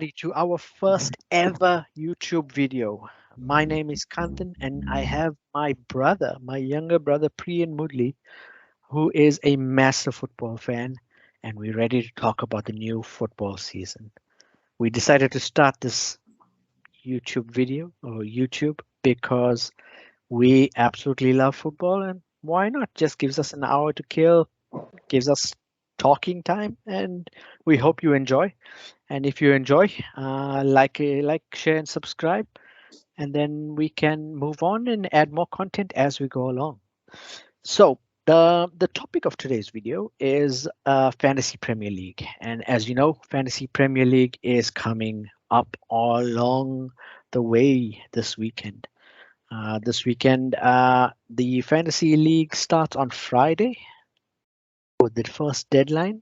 To our first ever YouTube video. My name is Kantan and I have my brother, my younger brother Priyan Mudli, who is a massive football fan, and we're ready to talk about the new football season. We decided to start this YouTube video or YouTube because we absolutely love football, and why not? Just gives us an hour to kill, gives us talking time, and we hope you enjoy. And if you enjoy, like, share, and subscribe, and then we can move on and add more content as we go along. So the topic of today's video is Fantasy Premier League, and as you know, Fantasy Premier League is coming up all along the way this weekend. The Fantasy League starts on Friday with the first deadline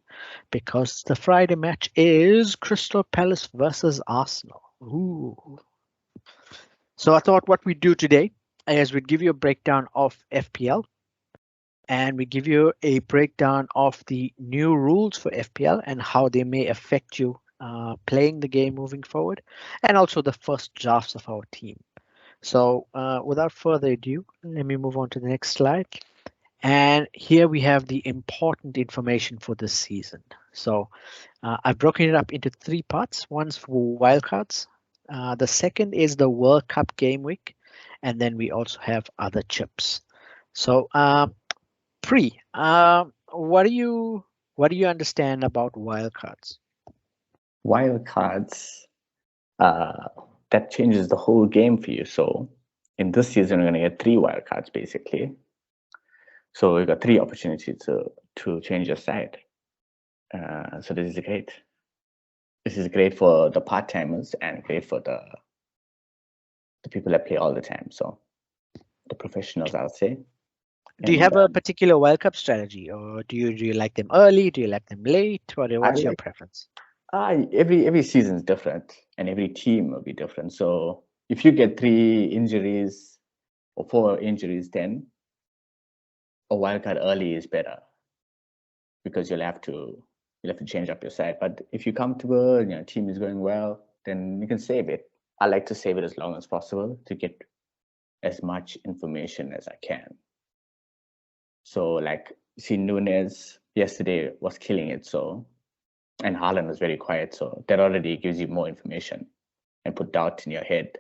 because the Friday match is Crystal Palace versus Arsenal. Ooh. So I thought what we'd do today is we'd give you a breakdown of FPL and we give you a breakdown of the new rules for FPL and how they may affect you playing the game moving forward, and also the first drafts of our team. So without further ado, let me move on to the next slide. And here we have the important information for this season. So I've broken it up into three parts. One's for wildcards. The second is the World Cup game week. And then we also have other chips. So Pri, what do you understand about wildcards? Wildcards, that changes the whole game for you. So in this season, we're going to get 3 wildcards basically. So we've got 3 opportunities to change your side. So this is great. This is great for the part-timers and great for the people that play all the time. So the professionals, I'll say. Do you have a particular World Cup strategy, or do you like them early? Do you like them late? What's your preference? Every season is different, and every team will be different. So if you get 3 injuries or 4 injuries, then a wildcard early is better because you'll have to change up your side. But if you're comfortable and your team is going well, then you can save it. I like to save it as long as possible to get as much information as I can. So like, see, Nunes yesterday was killing it. So, and Haaland was very quiet. So that already gives you more information and put doubt in your head.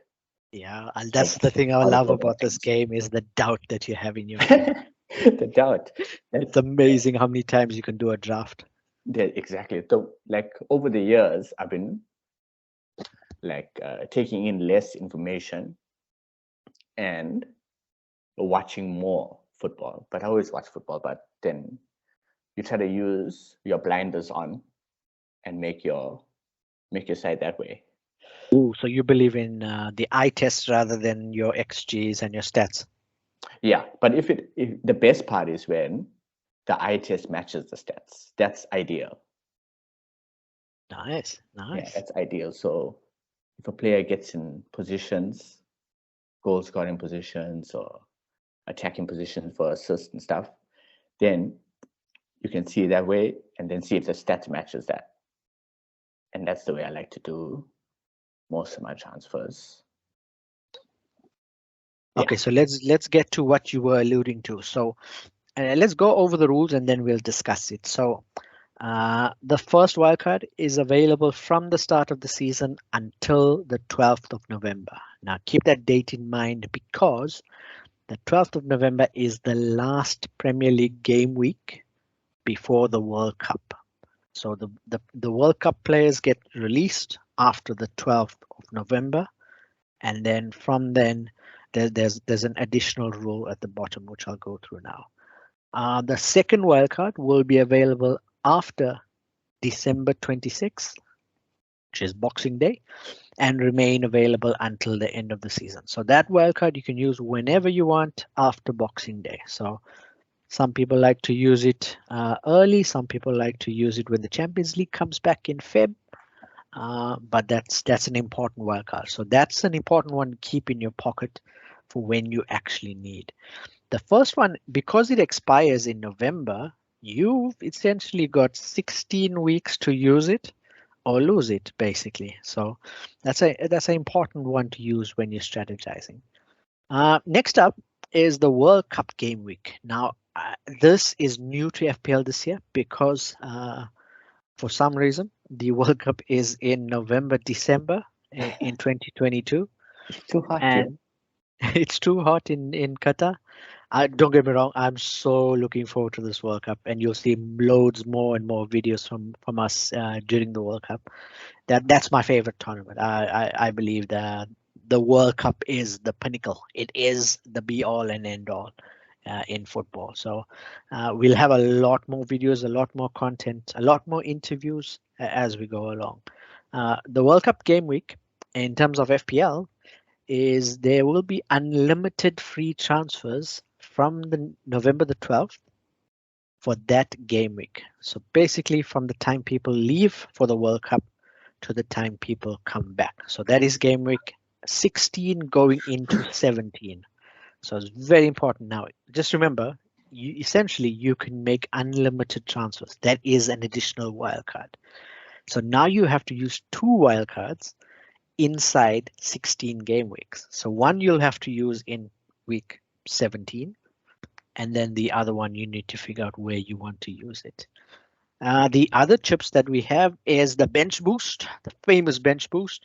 Yeah, and that's the thing I love about this game is the doubt that you have in your head. The doubt. It's amazing how many times you can do a draft. Yeah, exactly. So like over the years, I've been like taking in less information and watching more football. But I always watch football, but then you try to use your blinders on and make your side that way. Ooh, so you believe in the eye test rather than your XGs and your stats? Yeah, but if the best part is when the eye test matches the stats. That's ideal. Nice. Yeah, that's ideal. So if a player gets in positions, goal scoring positions or attacking positions for assists and stuff, then you can see it that way and then see if the stats matches that. And that's the way I like to do most of my transfers. Okay, so let's get to what you were alluding to. So let's go over the rules and then we'll discuss it. So the first wildcard is available from the start of the season until the 12th of November. Now keep that date in mind because the 12th of November is the last Premier League game week before the World Cup. So the World Cup players get released after the 12th of November. And then from then, there's an additional rule at the bottom, which I'll go through now. The second wildcard will be available after December 26th, which is Boxing Day, and remain available until the end of the season. So that wildcard you can use whenever you want after Boxing Day. So some people like to use it early. Some people like to use it when the Champions League comes back in Feb. But that's an important wildcard. So that's an important one to keep in your pocket for when you actually need. The first one, because it expires in November, you've essentially got 16 weeks to use it or lose it, basically. So that's an important one to use when you're strategizing. Next up is the World Cup game week. Now, this is new to FPL this year because for some reason the World Cup is in November, December in 2022, It's too hot here. and it's too hot in Qatar. Don't get me wrong, I'm so looking forward to this World Cup, and you'll see loads more and more videos from us during the World Cup. That's my favorite tournament. I believe that the World Cup is the pinnacle. It is the be all and end all in football. So we'll have a lot more videos, a lot more content, a lot more interviews as we go along. The World Cup game week, in terms of FPL, is there will be unlimited free transfers from the November the 12th for that game week. So basically from the time people leave for the World Cup to the time people come back. So that is game week 16 going into 17. So it's very important. Now, just remember, you can make unlimited transfers. That is an additional wildcard. So now you have to use 2 wildcards inside 16 game weeks. So one you'll have to use in week 17, and then the other one you need to figure out where you want to use it. The other chips that we have is the bench boost, the famous bench boost,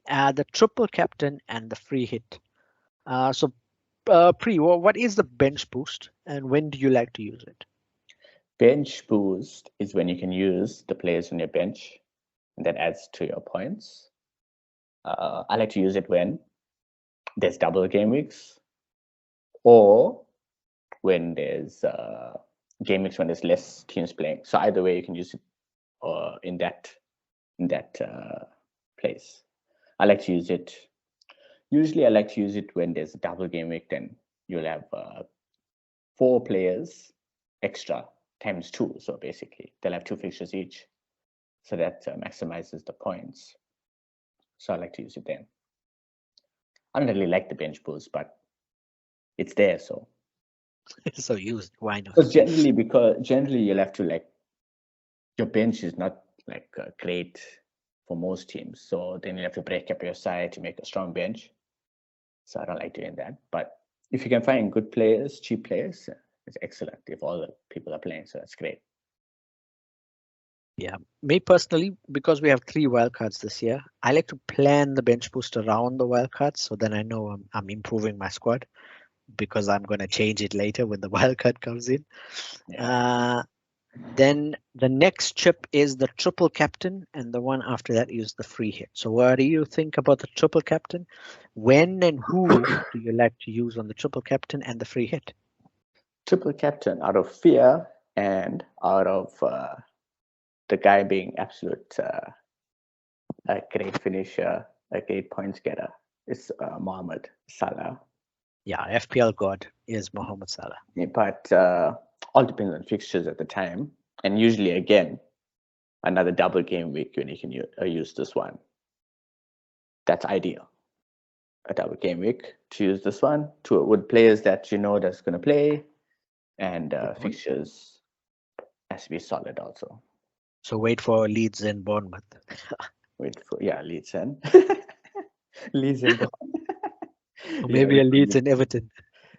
the triple captain, and the free hit. Pri, what is the bench boost, and when do you like to use it? Bench boost is when you can use the players on your bench, and that adds to your points. I like to use it when there's double game weeks, or when there's game weeks when there's less teams playing. So either way, you can use it in that place. I like to use it. Usually, I like to use it when there's a double game week. Then you'll have 4 players extra times 2. So basically, they'll have 2 fixtures each. So that maximizes the points. So I like to use it then. I don't really like the bench boost, but it's there. So So use it. Why not? because generally you'll have to your bench is not great for most teams. So then you have to break up your side to make a strong bench. So I don't like doing that. But if you can find good players, cheap players, it's excellent if all the people are playing. So that's great. Yeah, me personally, because we have 3 wildcards this year, I like to plan the bench boost around the wildcards, so then I know I'm improving my squad, because I'm going to change it later when the wildcard comes in. Yeah. Then the next chip is the triple captain, and the one after that is the free hit. So what do you think about the triple captain? When and who do you like to use on the triple captain and the free hit? Triple captain out of fear and out of the guy being absolute a great finisher, a great points getter. It's Mohamed Salah. Yeah, FPL god is Mohamed Salah. Yeah, but all depends on fixtures at the time. And usually, again, another double game week when you can use this one. That's ideal. A double game week to use this one with players that you know that's going to play, and fixtures has to be solid also. So wait for Leeds and Bournemouth. Leeds and Leeds and Or maybe a Leeds and Everton.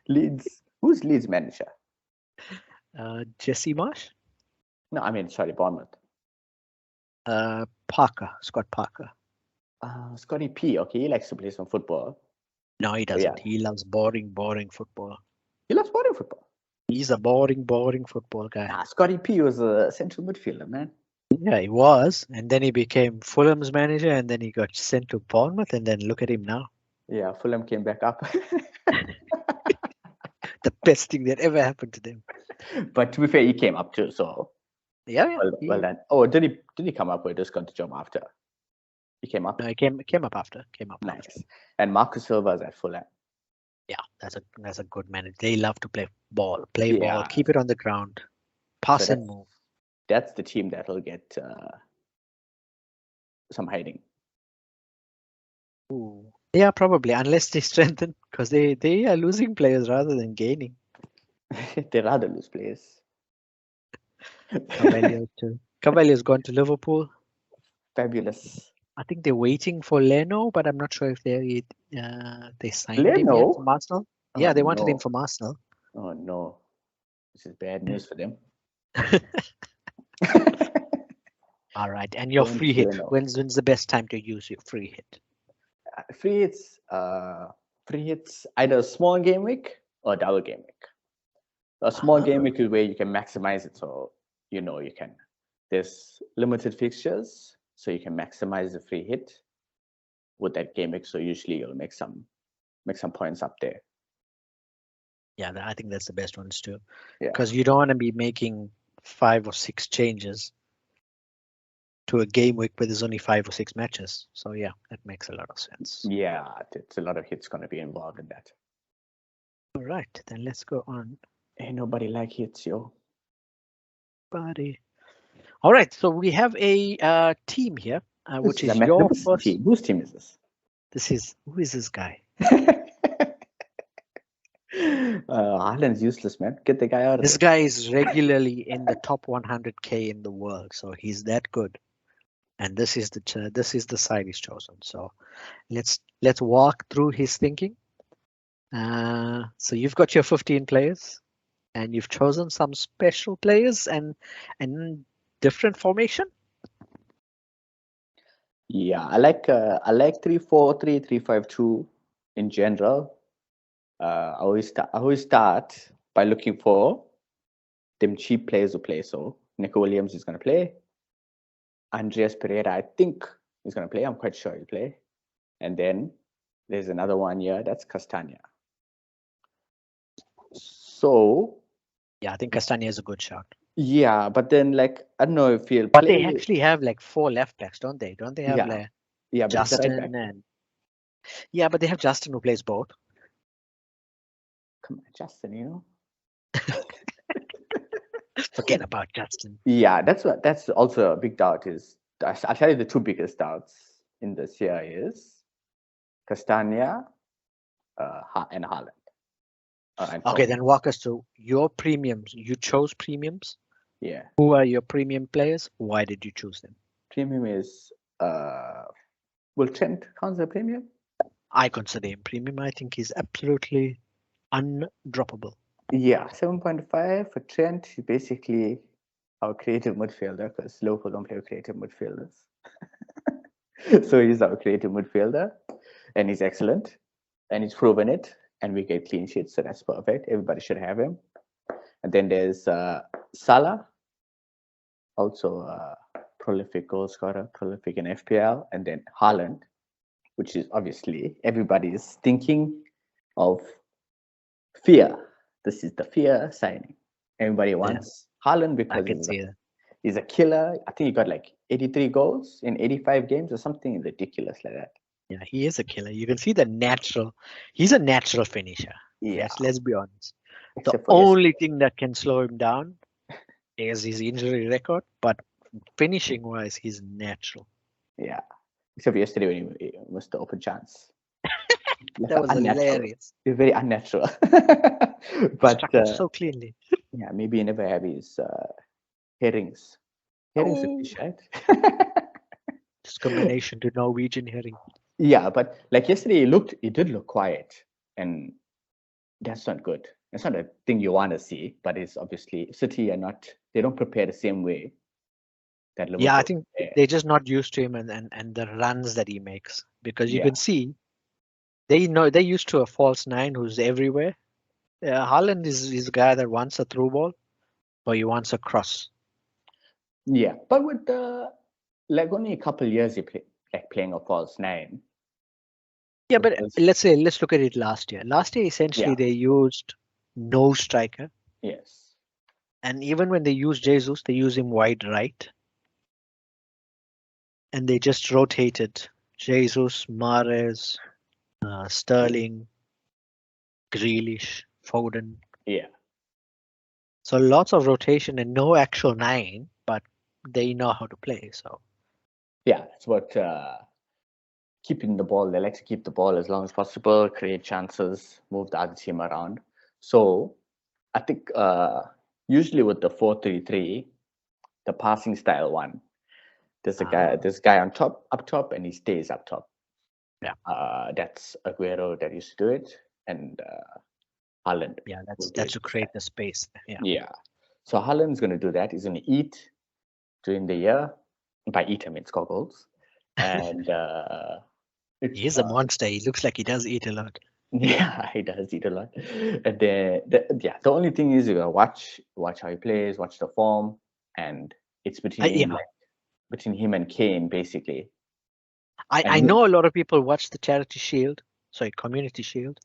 Leeds. Who's Leeds manager? Jesse Marsh? No, I mean, sorry, Bournemouth. Scott Parker. Scotty P. Okay, he likes to play some football. No, he doesn't. Yeah. He loves boring football. He loves boring football. He's a boring football guy. Scotty P was a central midfielder, man. Yeah, he was. And then he became Fulham's manager, and then he got sent to Bournemouth, and then look at him now. Yeah, Fulham came back up. The best thing that ever happened to them. But to be fair, he came up too, so yeah. Well done. Oh, did he come up or just got the job after? He came up. No, he came up after. Nice. After. And Marcus Silva is at Fulham. Yeah, that's a good manager. They love to play ball, keep it on the ground, pass and move. That's the team that will get some hiding. Ooh. Yeah, probably, unless they strengthen, because they are losing players rather than gaining. They rather lose players. Cavalio's gone to Liverpool. fabulous. I think they're waiting for Leno, but I'm not sure if they signed him yet Leno? from Arsenal. Oh, Yeah, they wanted him no. from Arsenal. Oh, no. This is bad news for them. All right, and your Don't free hit. Leno. When's the best time to use your free hit? Free hits either a small game week or double game week. A small game week is where you can maximize it, so you can. There's limited fixtures, so you can maximize the free hit with that game week. So usually you'll make some points up there. Yeah, I think that's the best ones too. Yeah. Because you don't want to be making 5 or 6 changes to a game week where there's only 5 or 6 matches. So yeah, that makes a lot of sense. Yeah, it's a lot of hits going to be involved in that. All right, then let's go on. Ain't nobody like hits, yo. Buddy. All right, so we have a team here, which is your first team. Whose team is this? Who is this guy? Haaland's useless, man. Get the guy out of This there. guy is regularly in the top 100k in the world, so he's that good. And this is the side he's chosen. So let's walk through his thinking. So you've got your 15 players, and you've chosen some special players and different formation. Yeah, I like 3-4-3, 3-5-2 in general. I always start by looking for them cheap players who play. So Nico Williams is going to play. Andreas Pereira, I think, is going to play. I'm quite sure he'll play. And then there's another one here. That's Castagna. So yeah, I think Castagna is a good shot. Yeah, but then I don't know if he'll But play. they actually have 4 left backs, don't they? Don't they have Justin right and but they have Justin who plays both. Come on, Justin, Forget about Justin. Yeah, that's also a big doubt. I'll tell you the 2 biggest doubts in this year is Castagna and Haaland. Okay, then walk us through your premiums. You chose premiums. Yeah. Who are your premium players? Why did you choose them? Premium is will Trent count as a premium? I consider him premium. I think he's absolutely undroppable. Yeah, 7.5 for Trent. He's basically our creative midfielder because Liverpool don't play with creative midfielders. So he's our creative midfielder, and he's excellent, and he's proven it. And we get clean sheets, so that's perfect. Everybody should have him. And then there's Salah, also a prolific goal scorer, prolific in FPL, and then Haaland, which is obviously everybody's thinking of fear. This is the fear signing. Everybody wants Haaland because he's a killer. I think he got 83 goals in 85 games or something ridiculous like that. Yeah, he is a killer. You can see he's a natural finisher. Yeah. Let's be honest. The only thing that can slow him down is his injury record, but finishing wise, he's natural. Yeah. Except yesterday when he missed the open chance. That was hilarious. It's very unnatural. But so cleanly. Yeah, maybe he never have his herrings. Herrings are fish, right? Discrimination to Norwegian herring. Yeah, but yesterday he did look quiet, and that's not good. It's not a thing you want to see, but it's obviously City they don't prepare the same way that Liverpool. Yeah, I think they're just not used to him and the runs that he makes, because you can see they're used to a false 9 who's everywhere. Haaland is a guy that wants a through ball or he wants a cross. Yeah, but with only a couple years he played playing a false 9. Yeah, but let's look at it last year. Last year, essentially, they used no striker. Yes. And even when they used Jesus, they used him wide right. And they just rotated Jesus, Mahrez, Sterling, Grealish, Foden. Yeah. So lots of rotation and no actual 9, but they know how to play. So. Yeah, that's what keeping the ball. They like to keep the ball as long as possible, create chances, move the other team around. So I think usually with the 4-3-3, the passing style one, There's a guy, this guy up top, and he stays up top. Yeah. That's Aguero that used to do it, and Haaland. Yeah, will do that's it to this create time. the space. Yeah. Yeah. So Haaland's going to do that. He's going to eat during the year. By eat, I mean score goals. And He's a monster. He looks like he does eat a lot. yeah, he does eat a lot. And the only thing is you gotta watch how he plays, watch the form, and it's between between him and Kane basically. I know a lot of people watch the Community Shield,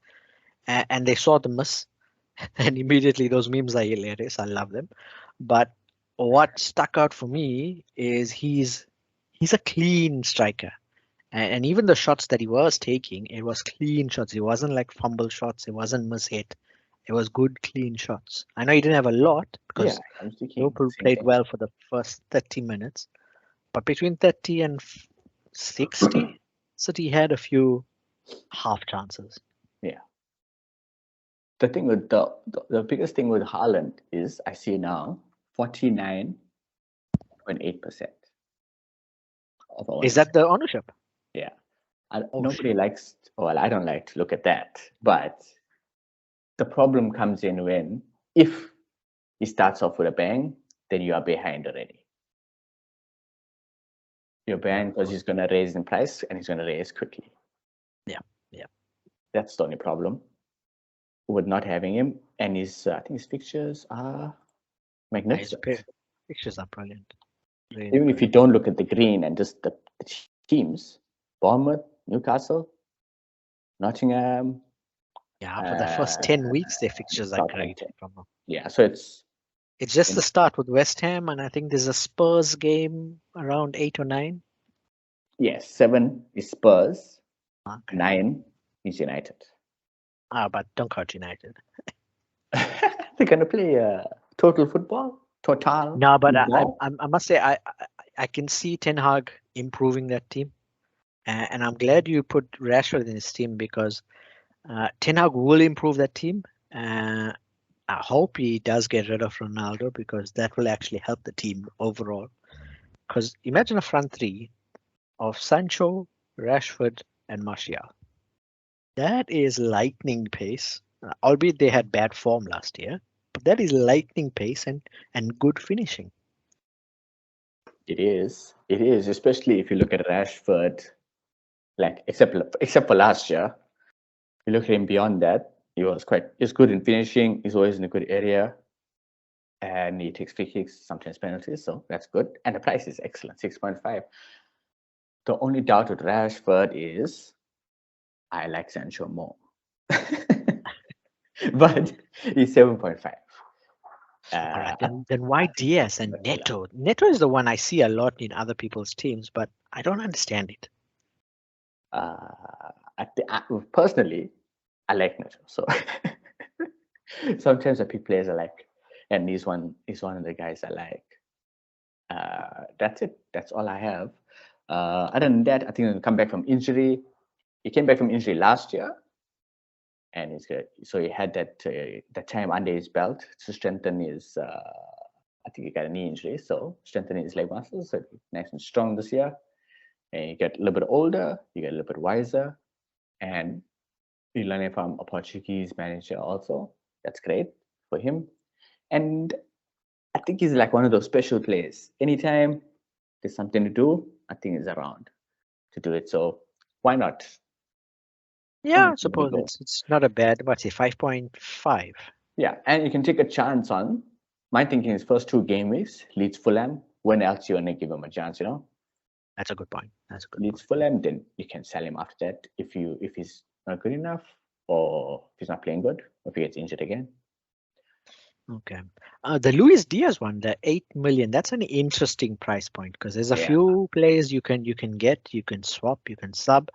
and they saw the miss, and immediately those memes are hilarious. I love them. But what stuck out for me is he's a clean striker. And even the shots that he was taking, it was clean shots. It wasn't like fumble shots. It wasn't miss-hit. It was good, clean shots. I know he didn't have a lot because Liverpool played well for the first 30 minutes. But between 30 and 60, City had a few half chances. Yeah. The thing with the biggest thing with Haaland is I see now 49.8% of ownership. Is that the ownership? Yeah. Nobody likes, well, I don't like to look at that, but the problem comes in when if he starts off with a bang, then you are behind already. You're behind because he's going to raise in price and he's going to raise quickly. Yeah. That's the only problem with not having him. And his, I think his fixtures are magnificent. His fixtures are brilliant. Even if you don't look at the green and just the teams, Bournemouth, Newcastle, Nottingham. Yeah, for the first 10 weeks, their fixtures are great. Yeah, so it's just the start with West Ham, and I think there's a Spurs game around 8 or 9. Yes, 7 is Spurs, 9 is United. But don't count United. They're going to play total football? Total? No, but I must say, I can see Ten Hag improving that team. And I'm glad you put Rashford in his team because Ten Hag will improve that team. I hope he does get rid of Ronaldo because that will actually help the team overall. Because imagine a front three of Sancho, Rashford, and Martial. That is lightning pace, albeit they had bad form last year. But that is lightning pace and good finishing. It is, especially if you look at Rashford, like except for last year. You look at him beyond that, he's good in finishing, he's always in a good area, and he takes free kicks, sometimes penalties, so that's good. And the price is excellent, 6.5. The only doubt with Rashford is I like Sancho more. But he's 7.5. All right, then why Diaz and Neto? Neto is the one I see a lot in other people's teams, but I don't understand it. Personally, I like Neto. So sometimes I pick players I like, and he's one of the guys I like. That's it. That's all I have. Other than that, I think he'll come back from injury. He came back from injury last year, and he's good. So he had that time under his belt to strengthen his. I think he got a knee injury, so strengthening his leg muscles, so he's nice and strong this year. And you get a little bit older, you get a little bit wiser, and you learn it from a Portuguese manager also. That's great for him. And I think he's like one of those special players. Anytime there's something to do, I think he's around to do it. So why not? Yeah, I suppose it's not a bad, what's it, 5.5? Yeah, and you can take a chance on. My thinking is first 2 game weeks, Leeds Fulham. When else you want to give him a chance, you know? That's a good point. Leeds Fulham, then you can sell him after that if he's not good enough, or if he's not playing good, or if he gets injured again. Okay. The Luis Diaz one, the 8 million, that's an interesting price point because there's a few players you can get, you can swap, you can sub.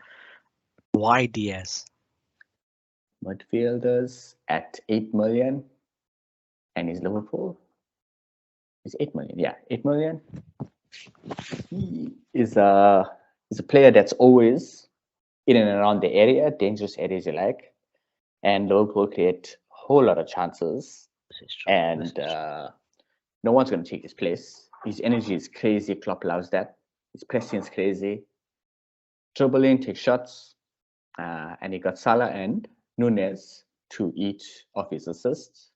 Why Diaz? Midfielders at 8 million, and he's Liverpool. He's 8 million, yeah, 8 million. He is a player that's always in and around the area, dangerous areas you like, and Liverpool create a whole lot of chances. And no one's going to take his place. His energy is crazy. Klopp loves that. His pressing is crazy. Dribbling, take shots. And he got Salah and Nunes to each of his assists.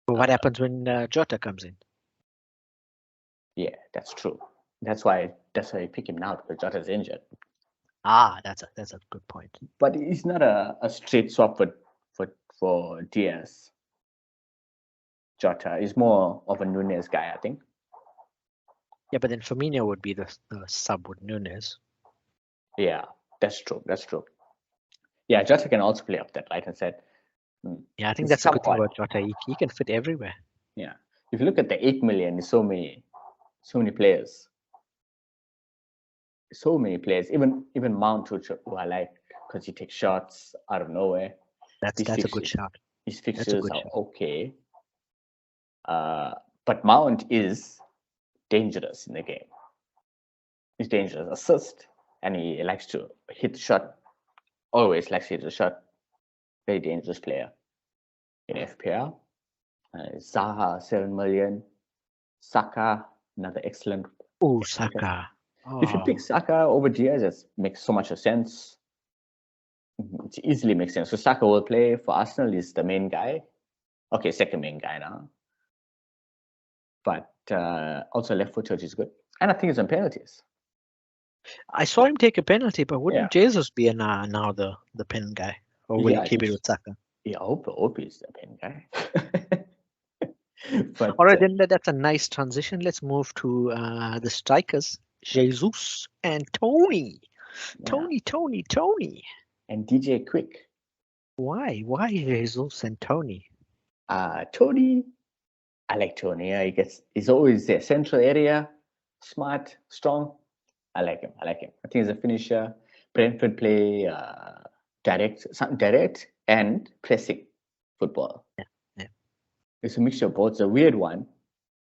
But what happens when Jota comes in? Yeah, that's true. That's why I pick him now, because Jota's injured. That's a good point. But he's not a straight swap for Diaz. Jota is more of a Nunes guy, I think. Yeah, but then Firmino would be the sub with Nunes. Yeah, that's true. That's true. Yeah, Jota can also play up that right-hand side. Yeah, I think that's a good thing about Jota. He can fit everywhere. Yeah, if you look at the 8 million, there's so many players. So many players, even Mount, who I like because he takes shots out of nowhere. That's a good shot. His fixtures are okay. But Mount is dangerous in the game. He's dangerous. Assist, and he likes to hit the shot. Always likes to hit the shot. Very dangerous player in FPL. Zaha, 7 million. Saka, another excellent. Oh, Saka. If you pick Saka over Diaz, it makes so much sense. It easily makes sense. So Saka will play for Arsenal. He's the main guy. Okay, second main guy now. But also left footage is good. And I think it's on penalties. I saw him take a penalty, but wouldn't Jesus be now the pen guy? Or will he keep it with Saka? Yeah, I hope he's the pen guy. But, all right, then that's a nice transition. Let's move to the strikers, Jesus and Tony. Yeah. Tony. And DJ Quick. Why Jesus and Tony? Tony, I like Tony. Yeah, he's always there. Central area, smart, strong. I like him. I think he's a finisher. Brentford play direct and pressing football. Yeah. It's a mixture of both. It's a weird one,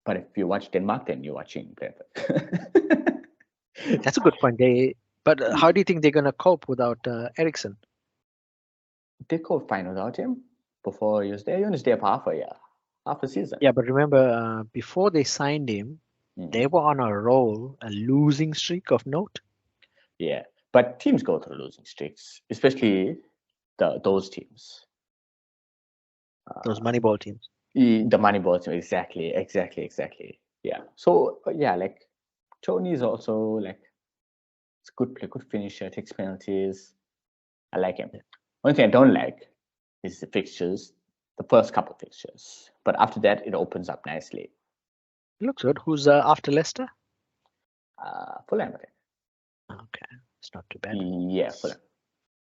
but if you watch Denmark, then you're watching Brentford. That's a good point. But how do you think they're going to cope without Eriksen? They coped fine without him before he was there. He was there for half a season. Yeah, but remember, before they signed him, they were on a roll, a losing streak of note. Yeah, but teams go through losing streaks, especially those teams. Those Moneyball teams. The Moneyball team, exactly. Yeah. So like Tony is also like it's good finisher, takes penalties. I like him. Yeah. One thing I don't like is the fixtures, the first couple of fixtures, but after that it opens up nicely. It looks good. Who's after Leicester? Fulham. Okay, it's not too bad. Yeah, Fulham.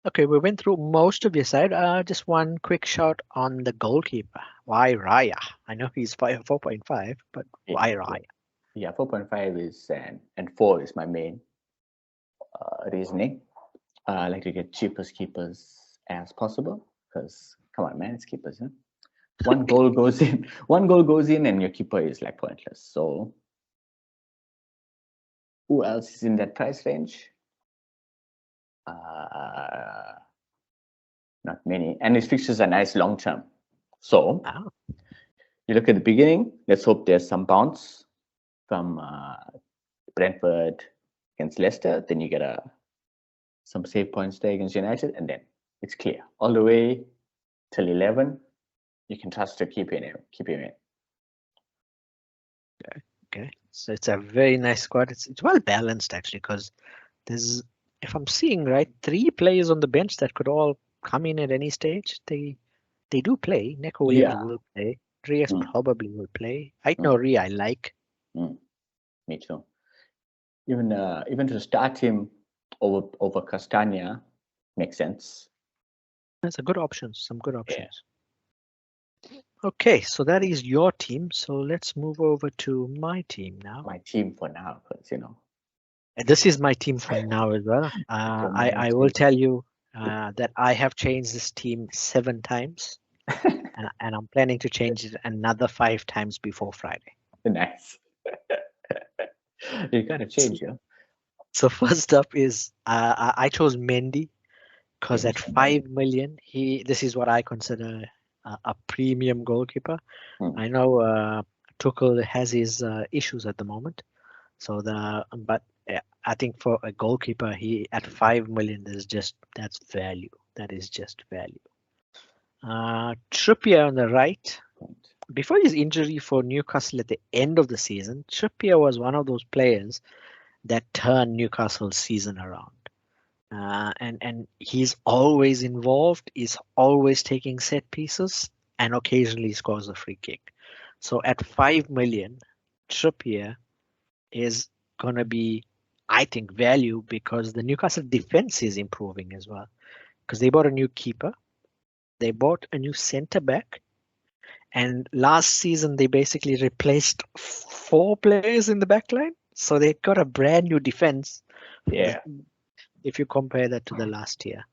Okay, we went through most of your side. Just one quick shout on the goalkeeper. Why Raya? I know he's 4.5, but why Raya? Yeah, 4.5 is and 4 is my main reasoning. I like to get cheapest keepers as possible because come on, man, it's keepers. Huh? One goal goes in, and your keeper is like pointless. So, who else is in that price range? Not many, and his fixtures are nice long term. So, you look at the beginning. Let's hope there's some bounce from Brentford against Leicester. Then you get some save points there against United, and then it's clear all the way till 11. You can trust to keep him in. Okay. So it's a very nice squad. It's well balanced actually, because there's, if I'm seeing right, 3 players on the bench that could all come in at any stage. They do play. Neco Williams will play. Reyes probably will play. I know Rhea I like. Me too. Even to start him over Castagna makes sense. That's a good option. Some good options. Yeah. Okay, so that is your team. So let's move over to my team now. My team for now, because this is my team for now as well. I will tell you that I have changed this team 7 times, and I'm planning to change it another 5 times before Friday. Nice. You gotta change, yeah. So first up is I chose Mendy because at 5 million, this is what I consider a premium goalkeeper. I know Tuchel has his issues at the moment, So I think for a goalkeeper, he at 5 million, that's value. That is just value. Trippier on the right. Before his injury for Newcastle at the end of the season, Trippier was one of those players that turned Newcastle's season around. And he's always involved, he's always taking set pieces, and occasionally scores a free kick. So at 5 million, Trippier is going to be, I think, value because the Newcastle defense is improving as well. Because they bought a new keeper, they bought a new centre back, and last season they basically replaced 4 players in the back line. So they got a brand new defense. Yeah. If you compare that to the last year.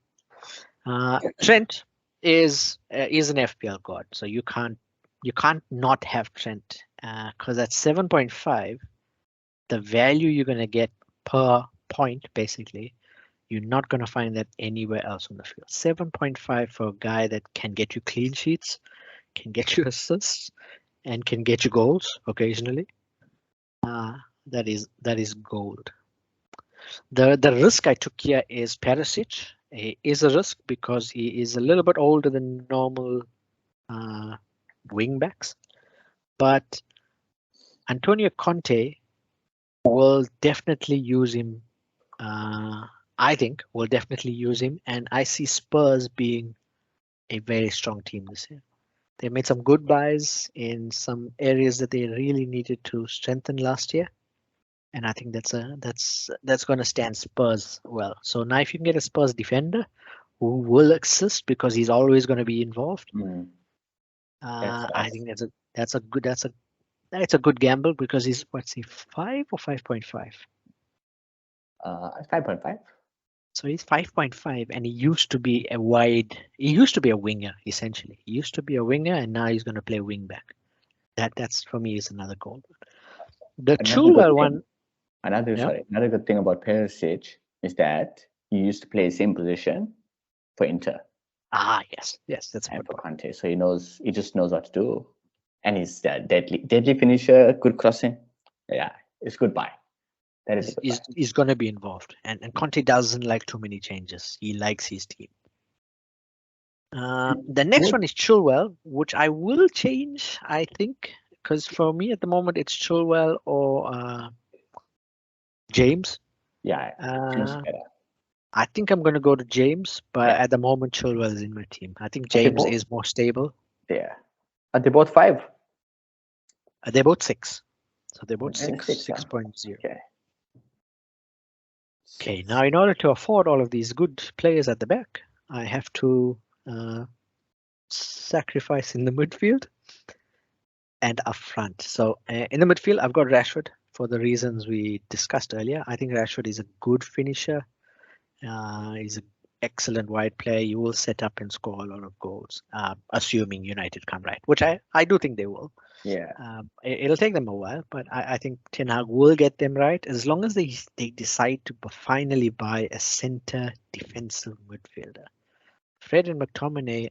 Trent is an FPL god, so you can't not have Trent because at 7.5, the value you're going to get per point, basically, you're not going to find that anywhere else on the field. 7.5 for a guy that can get you clean sheets, can get you assists, and can get you goals occasionally. That is gold. The risk I took here is Perisic. He is a risk because he is a little bit older than normal wing backs, but Antonio Conte will definitely use him. I think will definitely use him, and I see Spurs being a very strong team this year. They made some good buys in some areas that they really needed to strengthen last year. And I think that's going to stand Spurs well. So now if you can get a Spurs defender who will assist because he's always going to be involved, I think that's a good gamble because he's 5 or 5.5? 5.5. So he's 5.5, and he used to be a winger essentially. He used to be a winger, and now he's going to play wing back. That's for me is another goal. The Chilwell one. Another good thing about Perisic is that he used to play the same position for Inter. Yes, that's and for Conte. So he just knows what to do, and he's deadly finisher, good crossing. Yeah, it's good buy. That is he's going to be involved, and Conte doesn't like too many changes. He likes his team. The next one is Chilwell, which I will change, I think, because for me at the moment it's Chilwell or James. Yeah, James better. I think I'm going to go to James, but at the moment Chilwell is in my team. I think James is more stable. Yeah. Are they both 5? They're both 6. So they're both 6.0. Okay, now in order to afford all of these good players at the back, I have to sacrifice in the midfield and up front. So in the midfield, I've got Rashford for the reasons we discussed earlier. I think Rashford is a good finisher. He's an excellent wide player. You will set up and score a lot of goals, assuming United come right, which I do think they will. Yeah. It'll take them a while, but I think Ten Hag will get them right as long as they decide to finally buy a center defensive midfielder. Fred and McTominay,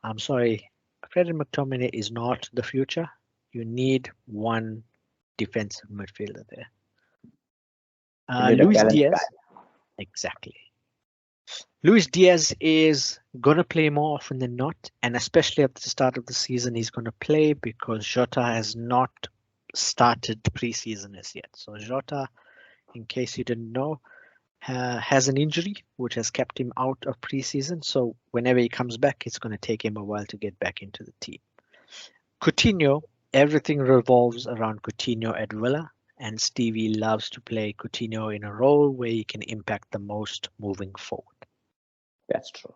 I'm sorry, Fred and McTominay is not the future. You need one defensive midfielder there. Luis Diaz. Exactly. Luis Diaz is going to play more often than not, and especially at the start of the season, he's going to play because Jota has not started preseason as yet. So Jota, in case you didn't know, has an injury which has kept him out of preseason. So whenever he comes back, it's going to take him a while to get back into the team. Coutinho, everything revolves around Coutinho at Villa, and Stevie loves to play Coutinho in a role where he can impact the most moving forward. That's true.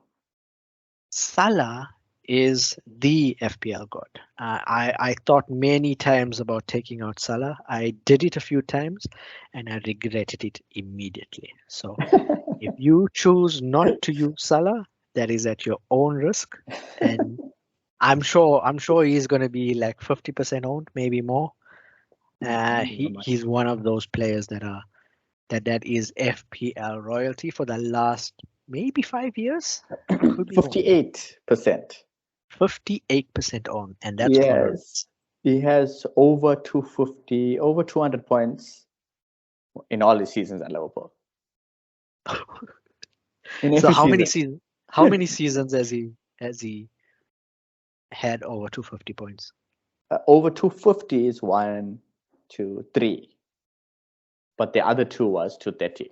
Salah is the FPL god. I thought many times about taking out Salah. I did it a few times and I regretted it immediately. So if you choose not to use Salah, that is at your own risk. And I'm sure he's going to be like 50% owned, maybe more. He's one of those players that is FPL royalty for the last maybe 5 years. 58%. 58% on, and that's he has over 250, over 200 points in all his seasons at Liverpool. In So every how many season. seasons? How many seasons has he had over 250 points? Over 250 is 1, 2, 3. But the other 2 was 230.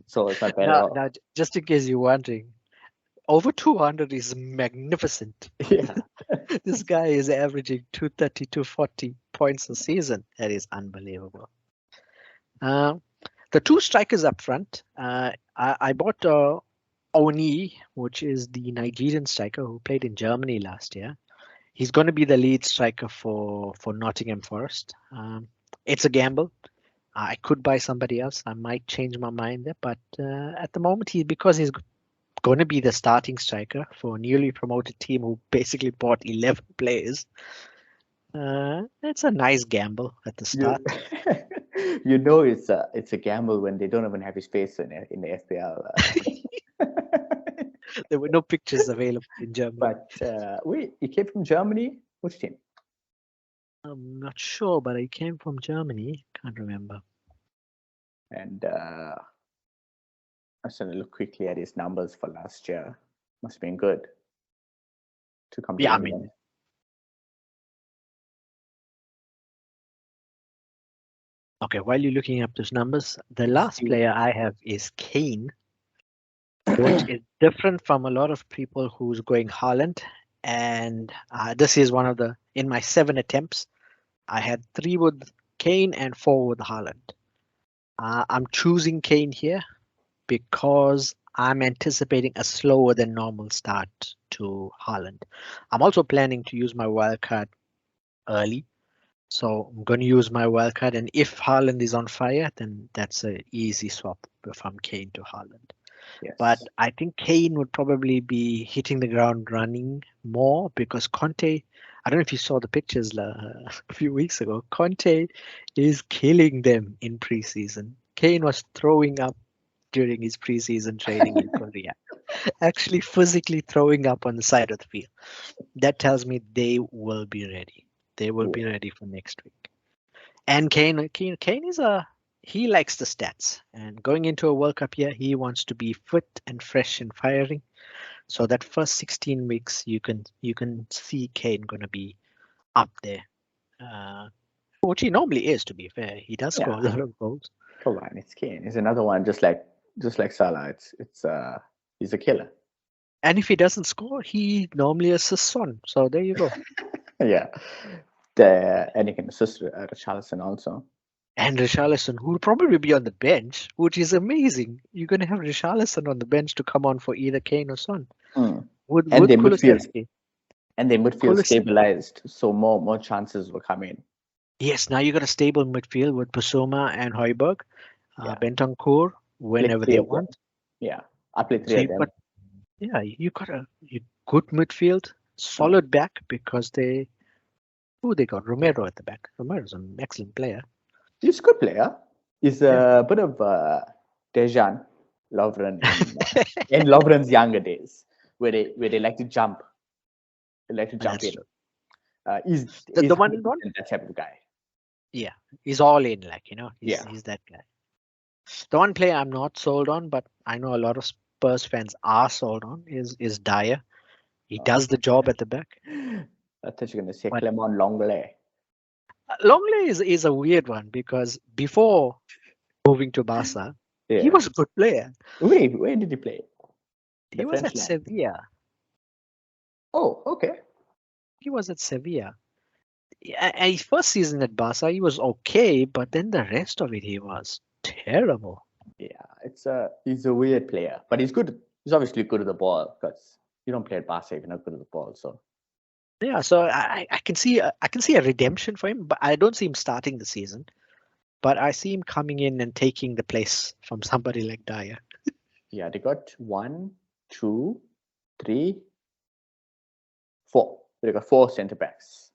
So it's not bad at all. Now, just in case you're wondering, over 200 is magnificent. Yeah. This guy is averaging 230, 240 points a season. That is unbelievable. The two strikers up front, I bought Oni, which is the Nigerian striker who played in Germany last year. He's going to be the lead striker for Nottingham Forest. It's a gamble. I could buy somebody else. I might change my mind there, but at the moment, because he's going to be the starting striker for a newly promoted team who basically bought 11 players. It's a nice gamble at the start. You know it's a gamble when they don't even have his face in the FPL. There were no pictures available in Germany. But wait, he came from Germany? Which team? I'm not sure, but he came from Germany. Can't remember. And I was going to look quickly at his numbers for last year. Must have been good to come to Yeah, I England. mean, okay, while you're looking up those numbers, the last player I have is Kane, which is different from a lot of people who's going Haaland. And this is one of in my 7 attempts, I had 3 with Kane and 4 with Haaland. I'm choosing Kane here because I'm anticipating a slower than normal start to Haaland. I'm also planning to use my wildcard early. So I'm going to use my wildcard, and if Haaland is on fire, then that's an easy swap from Kane to Haaland. Yes. But I think Kane would probably be hitting the ground running more because Conte, I don't know if you saw the pictures a few weeks ago, Conte is killing them in preseason. Kane was throwing up during his preseason training in Korea, actually physically throwing up on the side of the field. That tells me they will be ready. They will be ready for next week. And Kane is he likes the stats. And going into a World Cup year, he wants to be fit and fresh and firing. So that first 16 weeks, you can see Kane going to be up there, which he normally is. To be fair, he does score a lot of goals. Come on, it's Kane. It's another one, just like Salah. He's a killer. And if he doesn't score, he normally assists Son. So there you go. Yeah. And he can assist Richarlison also. And Richarlison, who will probably be on the bench, which is amazing. You're going to have Richarlison on the bench to come on for either Kane or Son. And their midfield stabilized, so more chances will come in. Yes, now you got a stable midfield with Basuma and Højbjerg, Bentancur whenever they want. Yeah, I play 3 of them. You got a good midfield, solid back because they got Romero at the back. Romero's an excellent player. He's a good player. He's a bit of Dejan Lovren in Lovren's younger days, where they like to jump. They like to jump in. He's the one that type of guy. Yeah, he's all in, he's that guy. The one player I'm not sold on, but I know a lot of Spurs fans are sold on, is Dyer. He does the job at the back. I thought you were going to say Clement Longley. Longley is a weird one because before moving to Barca, he was a good player. Wait, where did he play? He was at Sevilla. Oh, okay. He was at Sevilla. His first season at Barca, he was okay, but then the rest of it, he was terrible. Yeah, he's a weird player, but he's good. He's obviously good at the ball because you don't play at Barca if you're not good at the ball. So yeah, so I can see a redemption for him, but I don't see him starting the season. But I see him coming in and taking the place from somebody like Dyer. Yeah, they got 1, 2, 3, 4. They got 4 centre backs.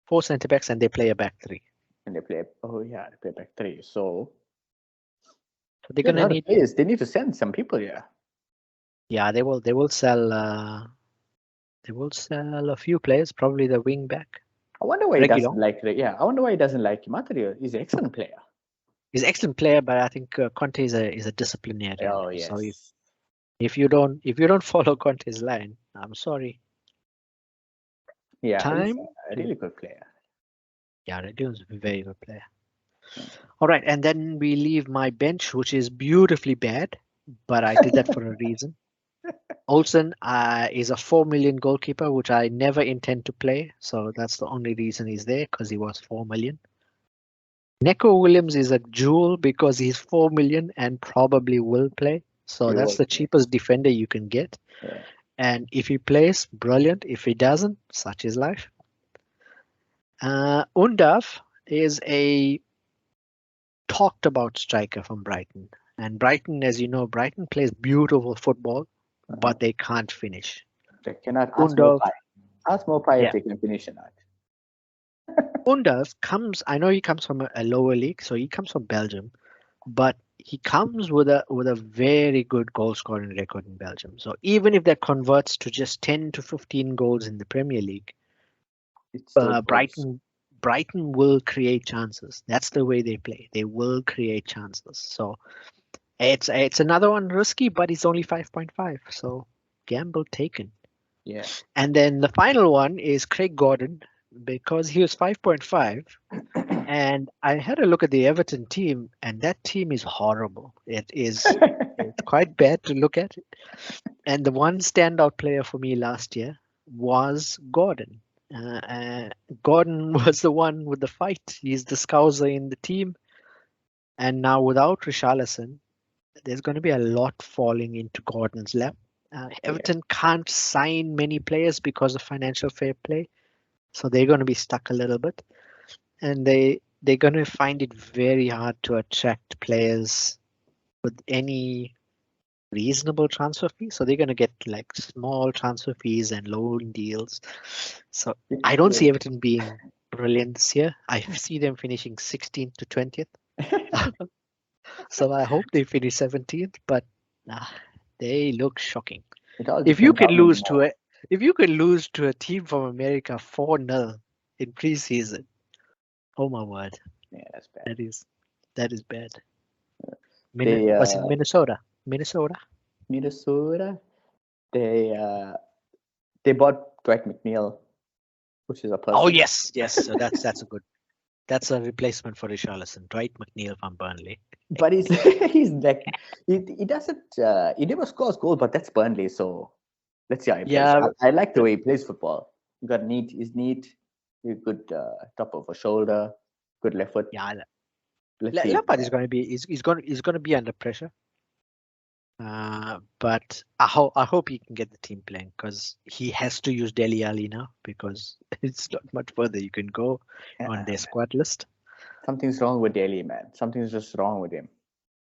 4 centre backs, and they play a back 3. And they play back 3. So they're gonna need players. They need to send some people here. Yeah, they will sell. They will sell a few players, probably the wing back. I wonder why he doesn't like. Yeah, I wonder why he doesn't like him. I thought he's an excellent player. He's an excellent player, but I think Conte is a disciplinarian. Oh So yes. if you don't follow Conte's line, I'm sorry. Yeah, he's Time a to really good player. Yeah, Radion's a very good player. Mm. All right, and then we leave my bench, which is beautifully bad, but I did that for a reason. Olsen is a 4 million goalkeeper, which I never intend to play. So that's the only reason he's there, because he was 4 million. Neko Williams is a jewel because he's 4 million and probably will play. So He that's will the play. cheapest defender you can get. Yeah. And if he plays, brilliant. If he doesn't, such is life. Undav is a talked about striker from Brighton. And Brighton, as you know, Brighton plays beautiful football, Uh-huh. but they can't finish. They cannot ask more Undav, pie. Ask more pie if yeah. they can finish or not. Undav comes, I know he comes from a lower league, so he comes from Belgium, but he comes with a very good goal scoring record in Belgium. So even if that converts to just 10 to 15 goals in the Premier League, It's still goals. Brighton will create chances. That's the way they play. They will create chances. So it's another one risky, but it's only 5.5. So gamble taken. Yeah. And then the final one is Craig Gordon because he was 5.5. And I had a look at the Everton team, and that team is horrible. It's quite bad to look at. And the one standout player for me last year was Gordon. Gordon was the one with the fight. He's the scouser in the team. And now without Richarlison, there's going to be a lot falling into Gordon's lap. Yeah. Everton can't sign many players because of financial fair play. So they're going to be stuck a little bit. And they're going to find it very hard to attract players with any reasonable transfer fee. So they're going to get like small transfer fees and loan deals. So I don't see Everton being brilliant this year. I see them finishing 16th to 20th. So I hope they finish 17th, but they look shocking. It all If you depends how can many lose more. to a if you can lose to a team from America 4-0 in preseason, oh my word, Yeah, that's bad. that is bad. They Was it Minnesota? Minnesota? Minnesota. They they bought Dwight McNeil, which is a Oh person. yes. So that's a replacement for Richarlison. Dwight McNeil from Burnley. But he's he's like he doesn't he never scores goals, but that's Burnley, so let's see how he plays. Yeah, I like the way he plays football. He got neat, he's neat, he's good top of a shoulder, good left foot. yeah. Let's see. Lampard is going to be he's going to be under pressure. But I hope he can get the team playing because he has to use Dele Alli now because it's not much further you can go on their squad list. Something's wrong with Daly, man. Something's just wrong with him.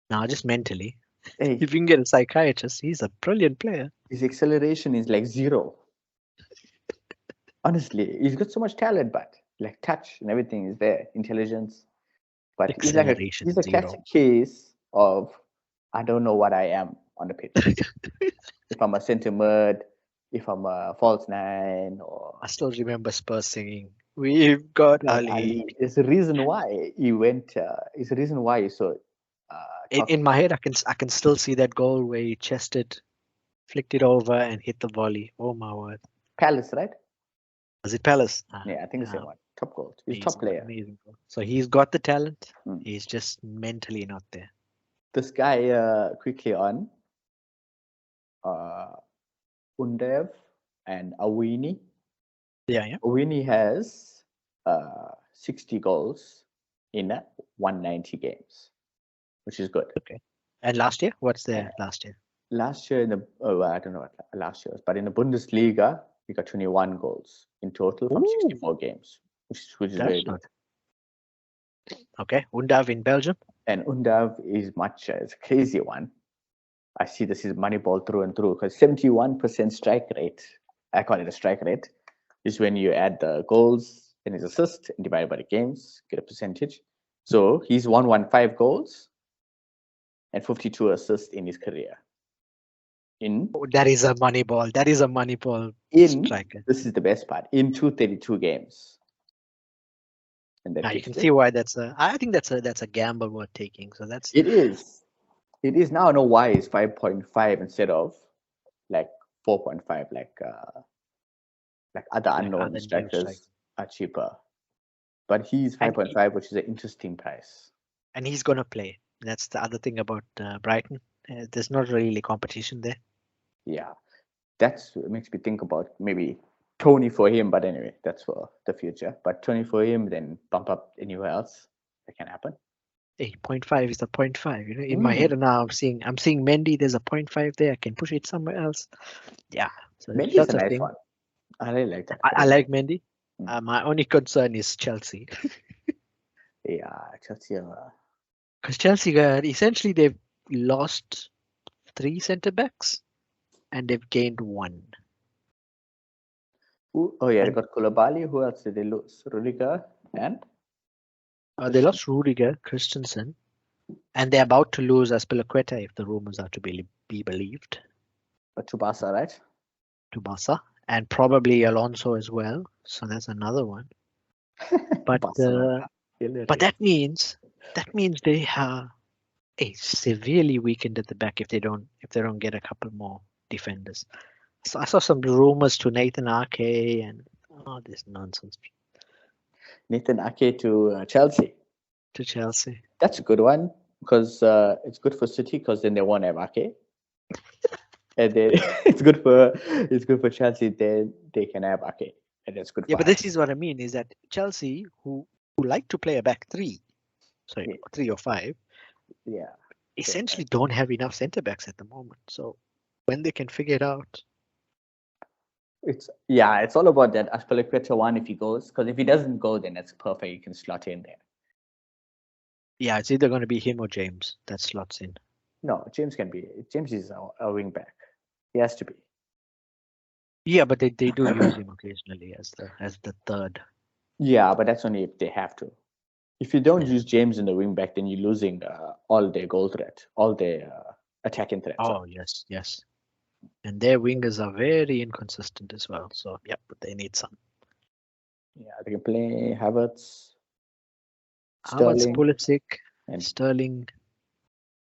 Now, just mentally, Hey, if you can get a psychiatrist, he's a brilliant player. his acceleration is like zero. Honestly, he's got so much talent, but like touch and everything is there, intelligence. But Acceleration he's a zero. classic case of I don't know what I am on the pitch. If I'm a centre mid, if I'm a false nine, or I still remember Spurs singing, "We've got God, Ali." Ali. There's a reason why he went. It's a reason why he's so talked In my about. head, I can still see that goal where he chested, flicked it over, and hit the volley. Oh my word! Palace, right? Was it Palace? Yeah, I think the same one. Top goal. He's top Amazing, player. amazing goal. So he's got the talent. Mm. He's just mentally not there. This guy quickly on Undev and Awini. Yeah. Awini has 60 goals in 190 games, which is good. Okay. And last year, what's Uh, there last year? Last year in the I don't know what last year was, but in the Bundesliga he got 21 goals in total from 64 games, which is very That's good. not okay. Undav in Belgium. And Undav is much it's a crazy one. I see this is money ball through and through because 71% strike rate. I call it a strike rate. Is when you add the goals and his assist and divide by the games, get a percentage. So he's 115 goals and 52 assists in his career. That is a money ball. That is a money ball striker. This is the best part. In 232 games. in that Now you can fixture. see why I think that's a gamble worth taking. So that's It is. It is now. I know why it's 5.5 instead of like 4.5, like other like unknown other new strikes. strikers are cheaper. But he's And 5.5, which is an interesting price. and he's gonna play. That's the other thing about Brighton. There's not really competition there. Yeah, that's what makes me think about maybe Tony for him. But anyway, that's for the future. But Tony for him, then bump up anywhere else. That can happen. Hey, 0.5 is the 0.5. In my head Mm. now, I'm seeing Mendy. There's a 0.5 there. I can push it somewhere else. Yeah, so Mendy is a that's a nice thing. one. I really like that I for him. like Mendy. Mm. My only concern is Chelsea, Yeah, Chelsea. because Chelsea essentially they've lost 3 centre backs and they've gained 1. Oh yeah, they And got Koulibaly. Who else did they lose? Rudiger and they Christian. lost Rudiger, Christensen, and they're about to lose Aspilicueta if the rumors are to be believed, To Barca, right? to Barca, and probably Alonso as well. So that's another one. But Barcelona. but Hilarious. that means they are severely weakened at the back if they don't get a couple more defenders. So I saw some rumors to Nathan Ake and all this nonsense Nathan Ake to Chelsea. to Chelsea. That's a good one because it's good for City because then they won't have Ake, and then it's good for Chelsea. Then they can have Ake, and that's good Yeah, for but this us. is what I mean is that Chelsea, who like to play a back three, sorry, Yeah, 3 or 5, yeah. essentially don't have enough centre backs at the moment. So when they can figure it out, It's all about that Aspilicueta one if he goes, because if he doesn't go, then that's perfect. You can slot in there. yeah, it's either going to be him or James that slots in. No, James is a wing back. He has to be. Yeah, but they do use him occasionally as the third. Yeah, but that's only if they have to. If you don't Yeah. use James in the wing back, then you're losing all their goal threat, all their attacking threat. Oh yes. And their wingers are very inconsistent as well. So yeah, but they need some. Yeah, they can play Havertz, Havertz, Sterling, Pulisic, and Sterling,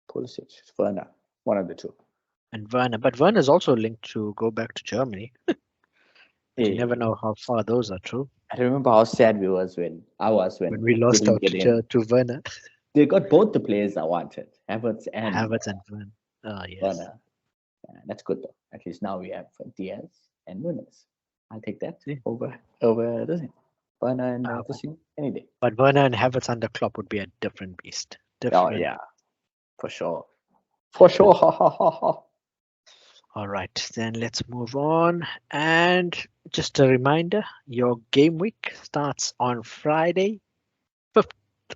Pulisic, Werner, one of the two. and Werner. But Werner's also linked to go back to Germany. But you never Hey, know how far those are true. I remember how sad we was when When when we we lost didn't out get in. to Werner, They got both the players I wanted, Havertz and Havertz and Werner. Oh yes. Werner. That's good though. At least now we have Diaz and Nunes. I'll take that See? over this. Werner and Uh, Christian any day. but Werner and Havertz under Klopp would be a different beast. Oh Different. yeah, for sure. For sure. Ha ha ha ha. All right, then let's move on. And just a reminder, your game week starts on Friday, 5th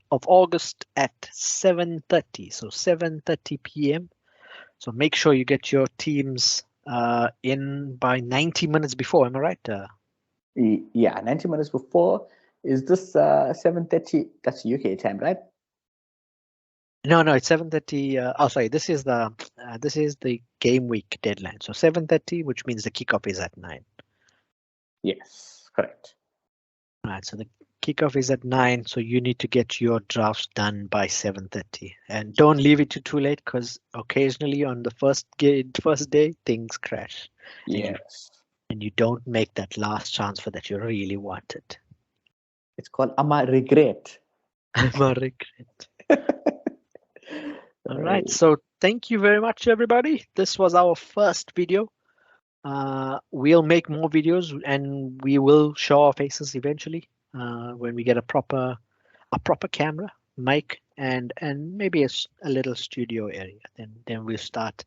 of August at 7:30. So 7:30 p.m. So make sure you get your teams in by 90 minutes before. Am I right? Yeah, 90 minutes before. Is this 7:30? That's UK time, right? No, it's 7:30. Sorry, this is the game week deadline. So 7:30, which means the kickoff is at 9. Yes, correct. All right, so the kickoff is at 9, so you need to get your drafts done by 7:30, and don't leave it too late because occasionally on the first day things crash, Yes. and you don't make that last transfer that you really wanted. It's called Ama Regret. I'm a regret. All right, so thank you very much, everybody. This was our first video. We'll make more videos, and we will show our faces eventually when we get a proper camera, mic, and maybe a little studio area. Then we'll start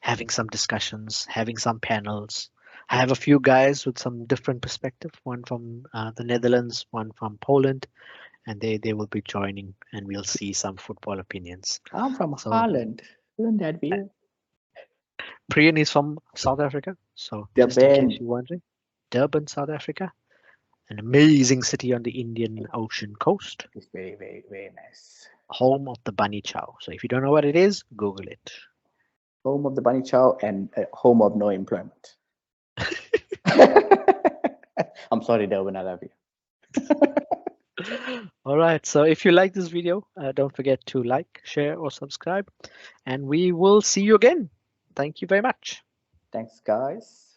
having some discussions, having some panels. I have a few guys with some different perspective, one from the Netherlands, one from Poland, and they will be joining, and we'll see some football opinions. I'm from So Holland. Isn't that weird? Priyan is from South Africa, so just in case Durban. you're wondering, Durban, South Africa, an amazing city on the Indian Ocean coast, It's very, very, very nice. home of the bunny chow. So if you don't know what it is, Google it. Home of the bunny chow and home of no employment. I'm sorry, Durban. I love you. All right. So if you like this video, don't forget to like, share, or subscribe, and we will see you again. Thank you very much. Thanks, guys.